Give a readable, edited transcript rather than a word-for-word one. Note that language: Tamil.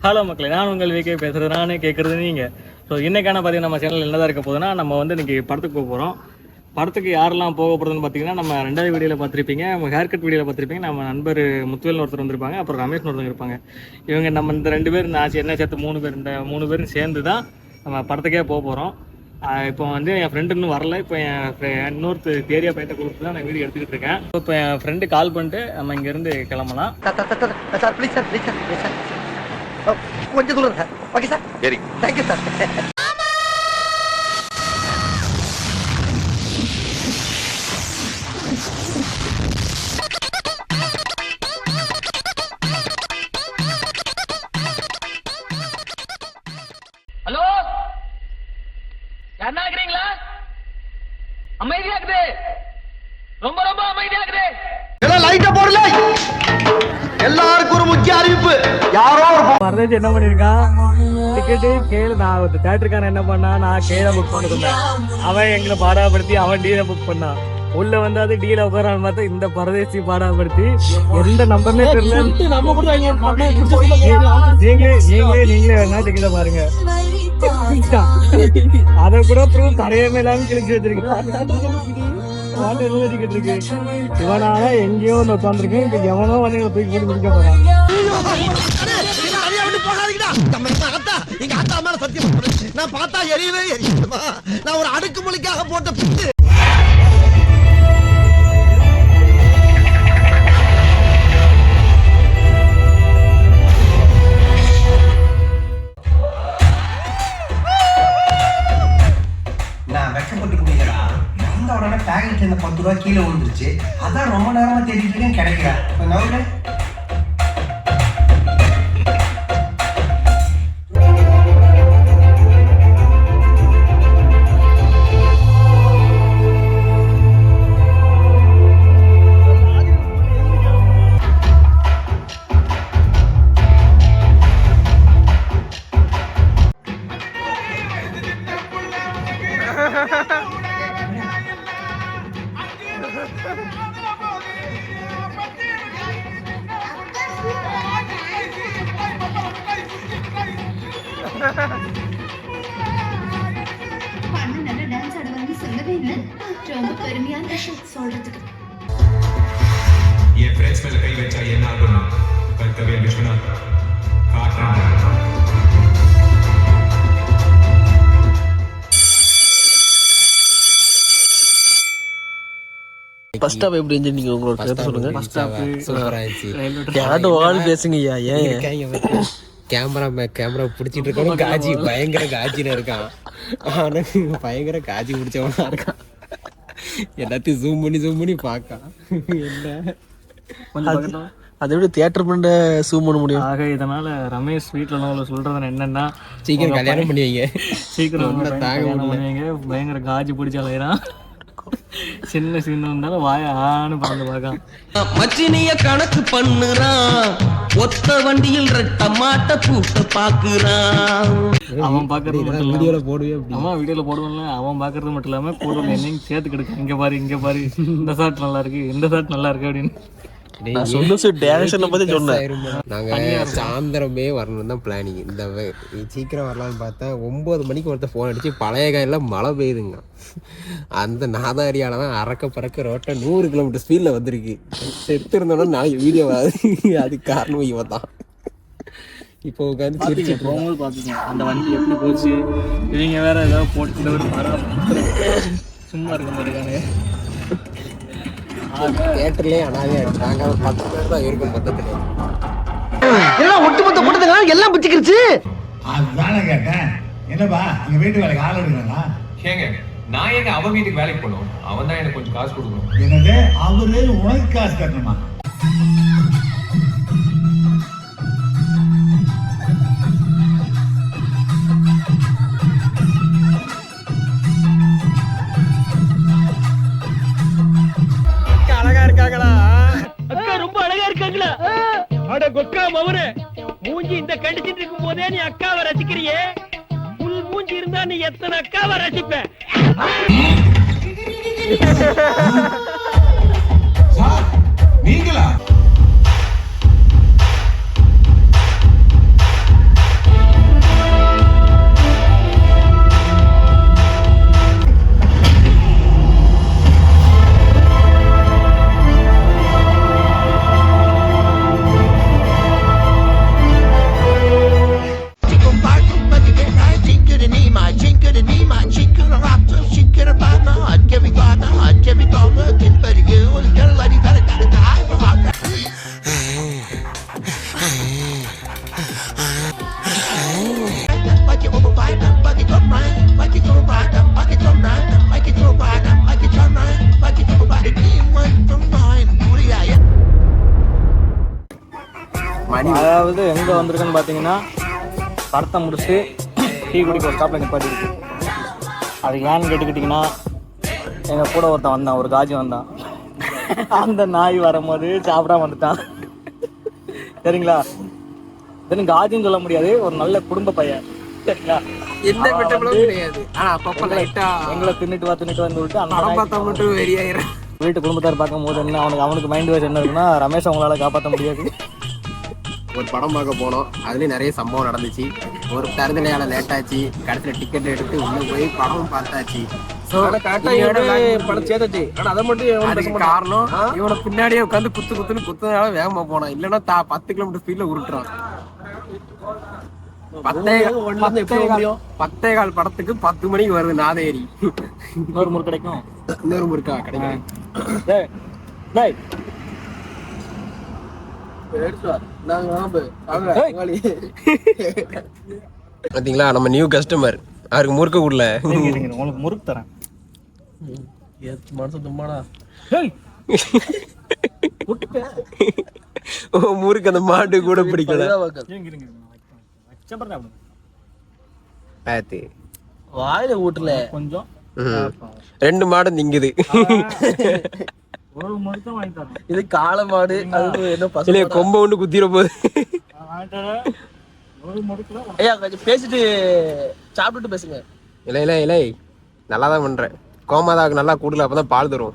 ஹலோ மக்களே, நான் உங்கள் வீக்கே பேசுகிறது, நானே கேட்குறது நீங்கள். ஸோ இன்றைக்கான பார்த்தீங்கன்னா நம்ம சேனல் என்னதான் இருக்க போகுதுன்னா, நம்ம வந்து இன்றைக்கி படத்துக்கு போக போகிறோம். படத்துக்கு யாரெல்லாம் போக போகிறதுன்னு பார்த்தீங்கன்னா, நம்ம 2வது வீடியோவில் பார்த்துருப்பீங்க, நம்ம ஹேர் கட் வீடியோவில் பார்த்துருப்பீங்க. நம்ம நண்பர் முத்துவேல்னு ஒருத்தர் வந்திருப்பாங்க, அப்புறம் ரமேஷ்னு ஒருத்தர் இருப்பாங்க. இவங்க நம்ம இந்த 2 பேர் என்ன சேர்த்து 3 பேர், இந்த 3 பேரும் சேர்ந்து தான் நம்ம படத்துக்கே போக போகிறோம். இப்போ வந்து என் ஃப்ரெண்டு இன்னும் வரல. இப்போ என் இன்னொரு ஏரியா பையன்ட்ட கொடுத்து தான் நான் வீடியோ எடுத்துக்கிட்டு இருக்கேன். இப்போ என் ஃப்ரெண்டு கால் பண்ணிட்டு நம்ம இங்கேருந்து கிளம்பலாம். Sir please sir, please sir, please sir, கொஞ்சம் தூரம் சார். ஓகே சார், சரி, தேங்க்யூ சார். ஹலோ, யாருன்னா இருக்கிறீங்களா? அமைதியாக்குது, ரொம்ப ரொம்ப அமைதியாக்குது. லைட்டா போடல. எல்லாருக்கும் ஒரு முக்கிய அறிவிப்பு. யாரோ பரதேசி என்ன பண்ணிருக்கான், டிக்கெட்டு கேளு. நான் தேட்டருக்கான என்ன பண்ணா, நான் கேள புக் பண்ணிருந்தேன். அவன் எங்களை பாடாப்படுத்தி அவன் டீல புக் பண்ணான். உள்ள வந்தாது டீல உட்காரான்னு பார்த்தா இந்த பரதேசி பாடாப்படுத்தி எந்த நம்பர்னே தெரியல. நீங்களே வேணா டிக்கெட்ட பாருங்க. அதை கூட ப்ரூவ் தரையமே இல்லாம கிழிச்சு வச்சிருக்கேன். டிக்கெட் இருக்கு. இவனால எங்கேயோ ஒன்று உட்காந்துருக்கு. இப்ப எவனோ வந்து தூக்கி போட்டு முடிக்க போறான். நான் பார்த்தா எரியவே எரியுமா? நான் ஒரு அடுக்குமொழிக்காக போட்ட பிட்டு. நான் வெக்கப்பட்டு குடிக்கிறா. இந்த உடனே பேக்கெட் இந்த 10 ரூபா கீழே விழுந்துருச்சு. அதான் ரொம்ப நேரமா தேடிட்டு இருக்கேன், கிடைக்கல. நவுல டான்ஸ் ஆடுவாங்க சொல்லவே இல்லை. ரொம்ப பெருமையான விஷயம் சொல்றதுக்கு. என் ஃப்ரெண்ட்ஸ் மேல கை வச்சா என்ன ஆகும்னா, கர்த்தவேல் விஸ்வநாத் காட்டுறாங்க. ஃபர்ஸ்ட் ஸ்டாப் எப்படி இருந்துச்சு? நீங்க உங்களோட கருத்து சொல்லுங்க. ஃபர்ஸ்ட் ஸ்டாப் சூப்பரா இருந்துச்சு. யாரோ வாள் பேசுங்கய்யா. ஏன் கேமரா பிடிச்சிட்டு இருக்கவன் காஜி பயங்கர காஜில இருக்கான். ஆனா பயங்கர காஜி பிடிச்சவனா இருக்கான். எல்லாத்தையும் ஜூம் பண்ணி பார்க்கான். என்ன அதை விட தியேட்டர் பண்ண ஜூம் பண்ண முடியும். ஆக இதனால ரமேஷ் வீட்டில் சொல்றது என்னன்னா, சீக்கிரம் கல்யாணம் பண்ணுவீங்க, சீக்கிரம் பண்ணுவீங்க. பயங்கர காஜி பிடிச்ச அலையிறான். சின்ன இருந்தாலும் வாய ஆன்னு பறந்து பார்க்கான். மச்சினிய கணக்கு பண்ணுறான். ஒத்த வண்டியில் ரெட்ட மாட்ட பூட்ட பாக்குறான். அவன் பாக்குறது மட்டும் வீடியோல போடுவே. அம்மா வீடியோல போடுவோம்ல, அவன் பாக்குறது மட்டும் இல்லாம கூட என்னையும் சேர்த்து கிடக்கு. இங்க பாரு இந்த ஷாட் நல்லா இருக்கு, இந்த ஷாட் நல்லா இருக்கு அப்படின்னு. நான் சொன்ன டைரக்ஷனை பத்தி சொன்னேன். நாங்க சாயந்தரமே வரணும் தான் பிளானிங். இந்த சீக்கிரம் வரலான்னு பார்த்தா 9 மணிக்கு ஒருத்தர் ஃபோன் அடிச்சு பழைய காயெல்லாம் மழை பெய்யுதுங்க. அந்த நாதாரியால தான் அறக்க பறக்க ரோட்டை 100 கிலோமீட்டர் ஸ்பீட்ல வந்திருக்கு. செத்து இருந்தோம்னா நாளைக்கு வீடியோ அதுக்கு காரணம் இவன் தான். இப்போ உட்காந்து சிரிச்சு போகும்போது பாத்துக்கோங்க அந்த வண்டி எப்படி போச்சு. இவங்க வேற ஏதாவது போட்டு சும்மா இருக்க மாட்டேங்கானே. தியேட்டர்லயே அனாதையா நாங்க ஒரு 10 பேர் தான் இருக்கும் மொத்தத்துல. எல்லாம் ஒட்டுமொத்த போட்டதுங்க எல்லாம் பிச்சுக்கிருச்சு. அதுதானே கேட்டேன். என்னப்பா எங்க வீட்டு வேலைக்கு ஆள் எடுக்கிறாங்களா? ஏங்க நான் எங்க அவன் வீட்டுக்கு வேலைக்கு போனோம், அவன் தான் எனக்கு கொஞ்சம் காசு கொடுக்கணும். என்னது, அவரு உனக்கு காசு கட்டணுமா? அழகா இருக்காங்களா? அக்கா ரொம்ப அழகா இருக்காங்களா? அட கொக்கா மவனே, மூஞ்சி இந்த கண்டிச்சிட்டு இருக்கும் போதே நீ அக்காவை ரசிக்கிறியே. புல் மூஞ்சி இருந்தா நீ எத்தனை அக்காவை ரசிப்ப? நீங்களா? அதாவது எங்கே வந்திருக்குன்னு பார்த்தீங்கன்னா படத்தை முடிச்சுட்டு டீ குடிக்க ஒரு ஸ்டாப்பில் நிப்பாட்டி இருக்கு. அது ஏன்னு கேட்டுக்கிட்டிங்கன்னா எங்கள் கூட ஒருத்தன் வந்தான், ஒரு காஜி வந்தான். அந்த நாய் வரும்போது சாப்பிடாம வந்துட்டான். சரிங்களா? தென் காஜின்னு சொல்ல முடியாது, ஒரு நல்ல குடும்ப பையன். சரிங்களா? எந்த பெட்டபிளும் கிடையாது. ஆனா அப்பப்ப லைட்டா எங்களை தின்னுட்டு வந்து சொல்லிட்டு அந்த படம் நாய் பார்த்தா மட்டும் வெறியாயிரும். வீட்டு குடும்பத்தார் பார்க்கும்போது என்ன அவனுக்கு மைண்ட் வாஷ் என்ன இருக்குன்னா, ரமேஷ் அவங்களால காப்பாற்ற முடியாது. ஒரு படம் பார்க்க போனோம், அதுலேயும் நிறைய சம்பவம் நடந்துச்சு. ஒரு தருதலையால லேட் ஆச்சு, கடைசியில் டிக்கெட் எடுத்து உள்ள போய் படமும் பார்த்தாச்சு. படம் சேர்த்தாச்சு. ஆனா அதை மட்டும் அதுக்கு காரணம் இவனை பின்னாடியே உட்காந்து குத்துனால வேகமா போனான். இல்லைன்னா 10 கிலோமீட்டர் ஸ்பீட்ல உருட்டுறான். 10:15 படத்துக்கு 10 மணிக்கு வருது நாதேரி. இன்னொரு முறை கிடைக்கும். இன்னொரு முறுக்கா கிடைக்கும். டேய், டேய். பாத்தீங்களா நம்ம நியூ கஸ்டமர், அவருக்கு முறுக்க கூடல. உங்களுக்கு முறுக்கு தரேன். மனசு தும்மாடா. ஓ முறுக்கு அந்த மாட்டு கூட பிடிக்கல. பாத்து வாயில ஊட்டல கொஞ்சம் 2 மாடு திங்குது. ஒரு முறுக்கு வாங்கி தரேன். இது காளை மாடு. அது என்ன பசங்க இல்லையா கொம்ப ஒன்று குத்திர போகுது. ஒரு முறுக்குல ஐயா கொஞ்சம் பேசிட்டு சாப்பிட்டுட்டு பேசுங்க. இல்லை நல்லா தான் பண்றேன். கோமாதாவுக்கு நல்லா கூடல, அப்பதான் பால் தரும்.